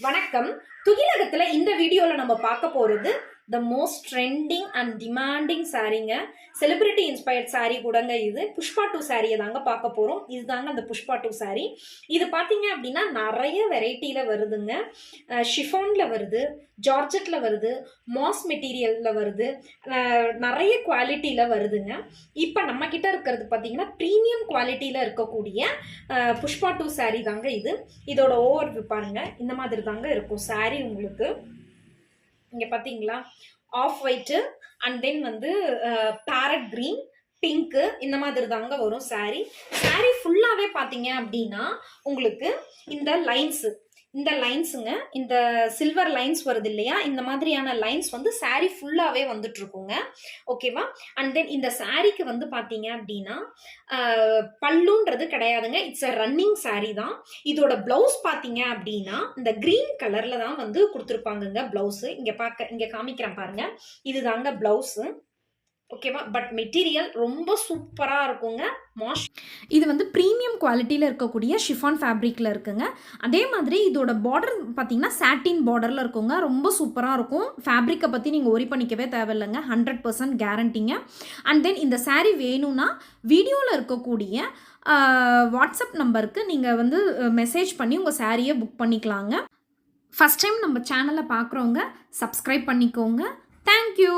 வணக்கம். துகிலகத்துல இந்த வீடியோல நம்ம பார்க்க போறது the most trending and demanding சாரீங்க. செலிபிரிட்டி இன்ஸ்பயர்ட் சாரீ கூடங்க இது. புஷ்பா 2 சாரியை தாங்க பார்க்க போறோம். இதுதாங்க அந்த புஷ்பா 2 சாரீ. இது பார்த்தீங்க அப்படின்னா நிறைய வெரைட்டியில வருதுங்க. ஷிஃபான்ல வருது, ஜார்ஜெட்ல வருது, மாஸ் மெட்டீரியல்ல வருது, நிறைய குவாலிட்டியில வருதுங்க. இப்போ நம்ம கிட்ட இருக்கிறது பார்த்தீங்கன்னா ப்ரீமியம் குவாலிட்டியில இருக்கக்கூடிய புஷ்பா 2 சாரீ தாங்க இது. இதோட ஓவர் பாருங்க, இந்த மாதிரி தாங்க இருக்கும் சாரீ. உங்களுக்கு இங்க பாத்தீங்களா, ஆஃப் ஒயிட்டு அண்ட் தென் வந்து பேரட் கிரீன், பிங்க்கு, இந்த மாதிரி தாங்க வரும் சாரீ. சாரீ ஃபுல்லாவே பாத்தீங்க அப்படின்னா உங்களுக்கு இந்த லைன்ஸுங்க, இந்த சில்வர் லைன்ஸ் வருது இல்லையா, இந்த மாதிரியான லைன்ஸ் வந்து சாரீ ஃபுல்லாவே வந்துட்டு இருக்குங்க. ஓகேவா? அண்ட் தென் இந்த சாரீக்கு வந்து பாத்தீங்க அப்படின்னா பல்லுன்றது கிடையாதுங்க. இட்ஸ் அ ரன்னிங் சாரீ தான். இதோட பிளவுஸ் பாத்தீங்க அப்படின்னா இந்த கிரீன் கலர்ல தான் வந்து கொடுத்துருப்பாங்கங்க பிளவுஸ். இங்க காமிக்கிறேன் பாருங்க, இதுதாங்க பிளவுஸ். ஓகேவா? பட் மெட்டீரியல் ரொம்ப சூப்பராக இருக்குங்க. இது வந்து ப்ரீமியம் குவாலிட்டியில் இருக்கக்கூடிய ஷிஃபான் ஃபேப்ரிக்கில் இருக்குங்க. அதே மாதிரி இதோட பார்டர் பார்த்தீங்கன்னா சாட்டின் பார்டரில் இருக்குங்க. ரொம்ப சூப்பராக இருக்கும். ஃபேப்ரிக்கை பற்றி நீங்கள் ஒரி பண்ணிக்கவே தேவையில்லைங்க. 100% கேரண்டிங்க. அண்ட் தென் இந்த சாரீ வேணும்னா வீடியோவில் இருக்கக்கூடிய வாட்ஸ்அப் நம்பருக்கு நீங்கள் வந்து மெசேஜ் பண்ணி உங்கள் சாரியை புக் பண்ணிக்கலாங்க. ஃபஸ்ட் டைம் நம்ம சேனலை பார்க்குறவங்க சப்ஸ்கிரைப் பண்ணிக்கோங்க. தேங்க்யூ.